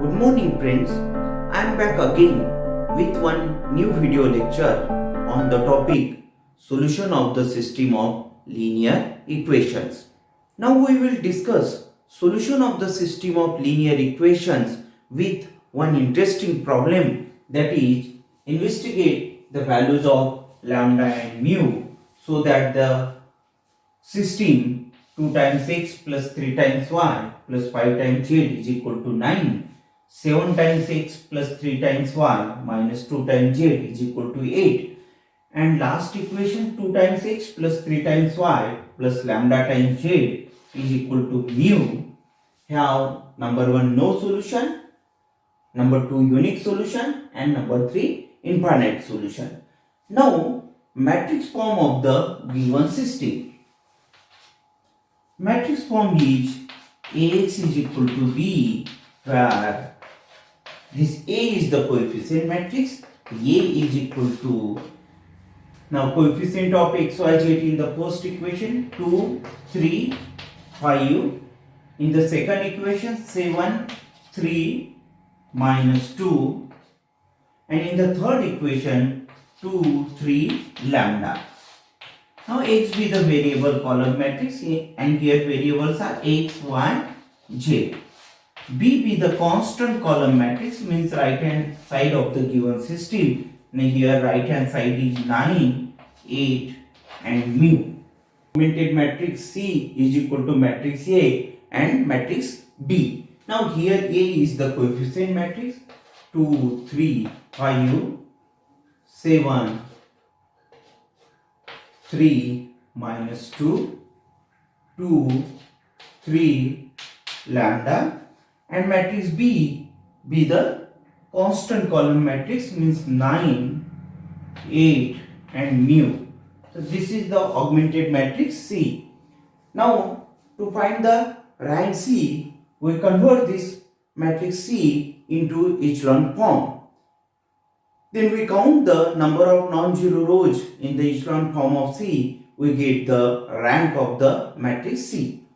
Good morning friends, I am back again with one new video lecture on the topic solution of the system of linear equations. Now we will discuss solution of the system of linear equations with one interesting problem, that is investigate the values of lambda and mu so that the system 2 times x plus 3 times y plus 5 times z is equal to 9. 7 times x plus 3 times y minus 2 times z is equal to 8. And last equation 2 times x plus 3 times y plus lambda times z is equal to mu have number 1 no solution, number 2 unique solution, and number 3 infinite solution. Now matrix form of the given system. Matrix form is Ax is equal to B, where this A is the coefficient matrix. A is equal to, now coefficient of xyz in the first equation 2, 3, 5. In the second equation 7, 3, minus 2. And in the third equation 2, 3, lambda. Now x be the variable column matrix and here variables are x, y, j. B be the constant column matrix, means right hand side of the given system. Now here right hand side is 9, 8 and mu. Augmented matrix C is equal to matrix A and matrix B. Now here A is the coefficient matrix 2, 3, 5, 7, 3 minus 2, 2, 3, lambda, and matrix B be the constant column matrix, means 9, 8 and mu. So this is the augmented matrix C. Now to find the rank C, we convert this matrix C into echelon form. Then we count the number of non-zero rows in the echelon form of C. We get the rank of the matrix C.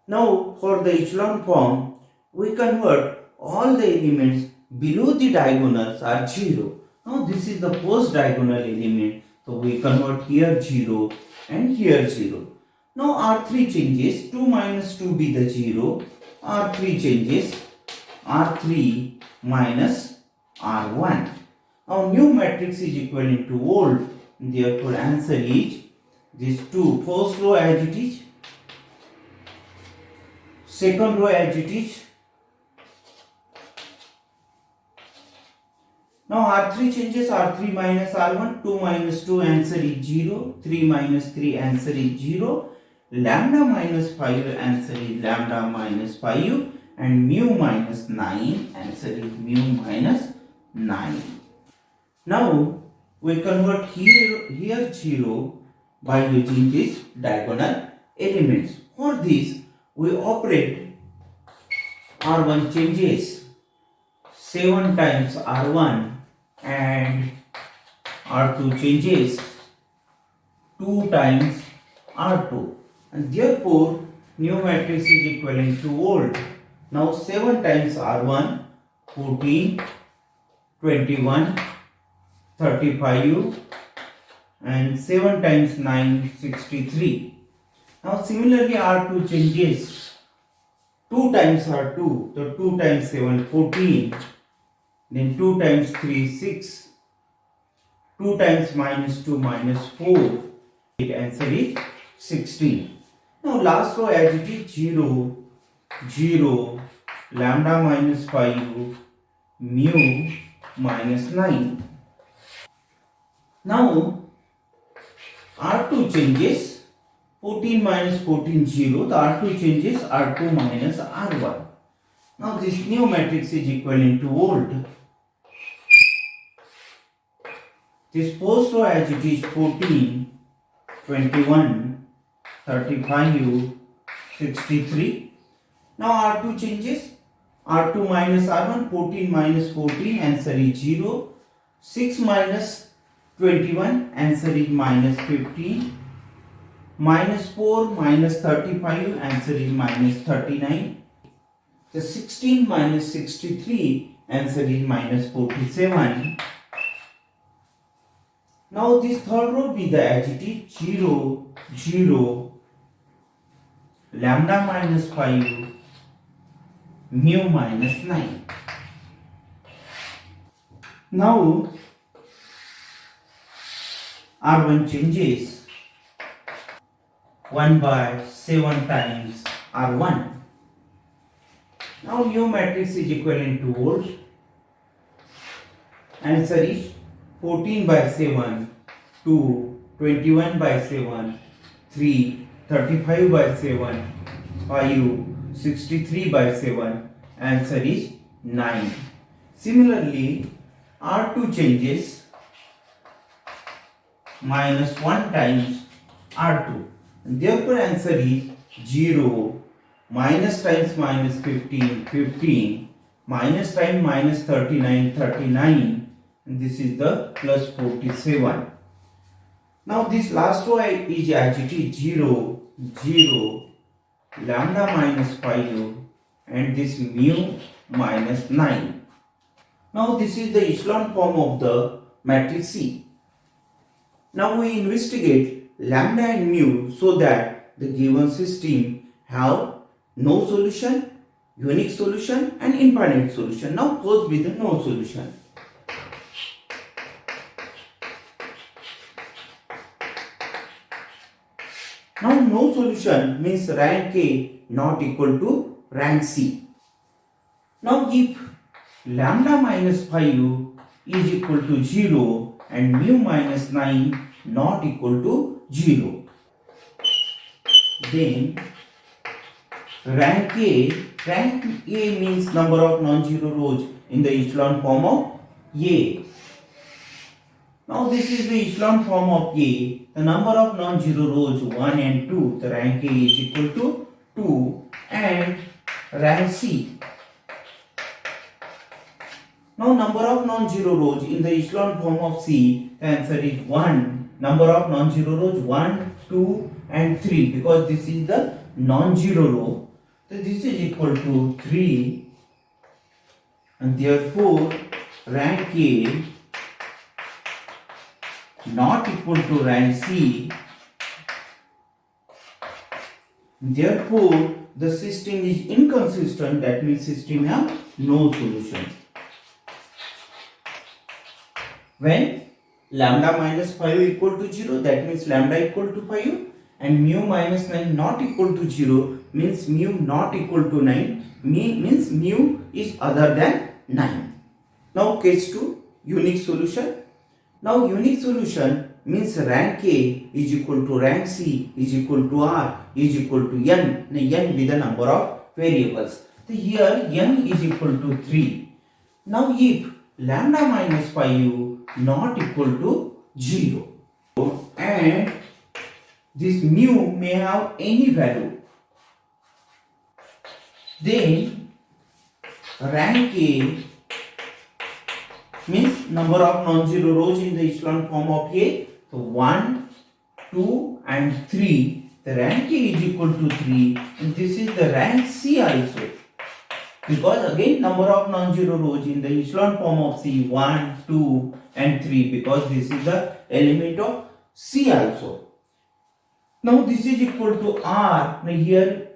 Now for the echelon form, we convert all the elements below the diagonals are 0. Now this is the first diagonal element. So we convert here 0 and here 0. Now R3 changes, 2 minus 2 be the 0. R3 changes, R3 minus R1. Now new matrix is equivalent to old, therefore answer is this 2. First row as it is, second row as it is. Now R3 changes, R3 minus R1, 2 minus 2 answer is 0, 3 minus 3 answer is 0, lambda minus 5 answer is lambda minus 5, and mu minus 9 answer is mu minus 9. Now we convert here 0 by using these diagonal elements. For this we operate R1 changes 7 times R1 and R2 changes 2 times R2, and therefore new matrix is equivalent to old. Now 7 times R1 14, 21, 35 and 7 times 9 63. Now similarly R2 changes 2 times R2, so 2 times 7 14, then 2 times 3 6, 2 times minus 2 minus 4, answer is 16. Now last row as it is 0, 0, lambda minus 5, mu minus 9. Now R2 changes 14 minus 14 0, the R2 changes R2 minus R1. Now this new matrix is equivalent to old. This first row as it is 14, 21, 35, 63. Now R2 changes, R2 minus R1, 14 minus 14 answer is 0, 6 minus 21 answer is minus 15, minus 4 minus 35 answer is minus 39, The 16 minus 63, answer is minus 47. Now this third row be the as it is 0, 0, lambda minus 5, mu minus 9. Now R1 changes 1 by 7 times R1. Now new matrix is equivalent to volt. Answer is 14 by 7, 2, 21 by 7, 3, 35 by 7, 5, 63 by 7. Answer is 9. Similarly, R2 changes minus 1 times R2. And therefore, answer is 0. Minus times minus 15, 15. Minus times minus 39, 39. And this is the plus 47. Now this last row is as it is 0, 0, lambda minus 5 and this mu minus 9. Now this is the echelon form of the matrix C. Now we investigate lambda and mu so that the given system have no solution, unique solution and infinite solution. Now first with the no solution. Now no solution means rank A not equal to rank C. Now if lambda minus 5 is equal to 0 and mu minus 9 not equal to 0, then rank A means number of non-zero rows in the echelon form of A. Now this is the echelon form of A. The number of non-zero rows 1 and 2, the rank A is equal to 2 and rank C. Now number of non-zero rows in the echelon form of C, the answer is 1. Number of non-zero rows 1, 2 and 3 because this is the non-zero row. So this is equal to 3 and therefore rank A not equal to rank C. Therefore the system is inconsistent, that means system have no solution. When lambda minus 5 equal to 0, that means lambda equal to 5 and mu minus 9 not equal to 0 means mu not equal to 9 means mu is other than 9. Now case 2, unique solution. Now unique solution means rank A is equal to rank C is equal to R is equal to n. Now n be the number of variables. So here n is equal to 3. Now if lambda minus 5 not equal to 0 and this mu may have any value, then rank A means number of non-zero rows in the echelon form of A. So 1, 2 and 3. The rank A is equal to 3 and this is the rank C also. Because again number of non-zero rows in the echelon form of C 1, 2 and 3 because this is the element of C also. Now this is equal to R. Now here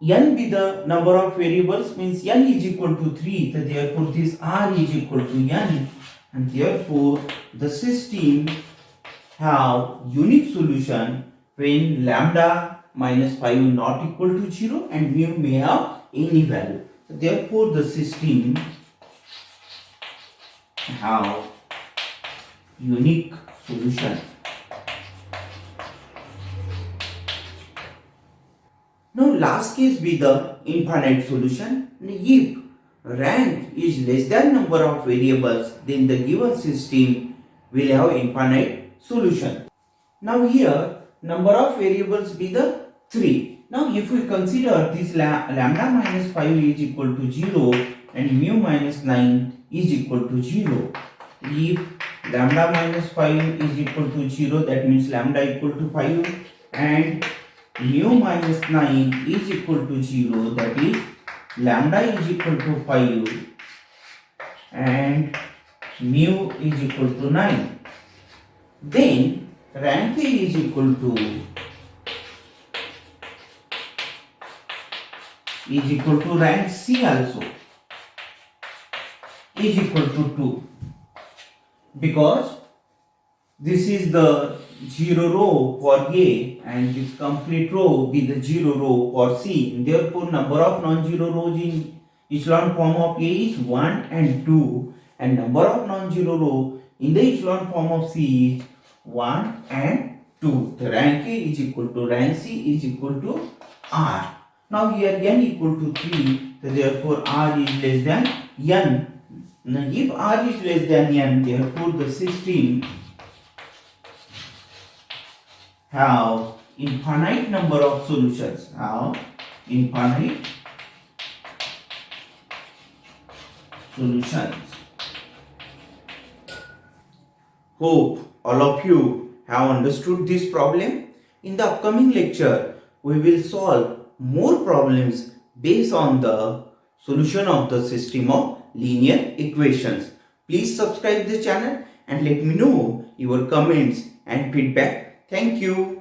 n be the number of variables means n is equal to 3. So therefore this R is equal to n and therefore the system have unique solution when lambda minus 5 not equal to 0 and mu may have any value. So therefore the system have unique solution. Now last case be the infinite solution. If rank is less than number of variables, then the given system will have infinite solution. Now here number of variables be the 3. Now if we consider this lambda minus 5 is equal to 0 and mu minus 9 is equal to 0. If lambda minus 5 is equal to 0, that means lambda equal to 5 and mu minus 9 is equal to 0, that is lambda is equal to 5 and mu is equal to 9. Then rank A is equal to rank C also is equal to 2, because this is the 0 row for A and this complete row will be the 0 row for C. Therefore, number of non-zero rows in echelon form of A is 1 and 2, and number of non-zero rows in the echelon form of C is 1 and 2. The rank A is equal to rank C is equal to R. Now here n equal to 3, so therefore R is less than n. Now if R is less than n, therefore the system have infinite number of solutions. Have infinite solutions. Hope all of you have understood this problem. In the upcoming lecture, we will solve more problems based on the solution of the system of linear equations. Please subscribe the channel and let me know your comments and feedback. Thank you.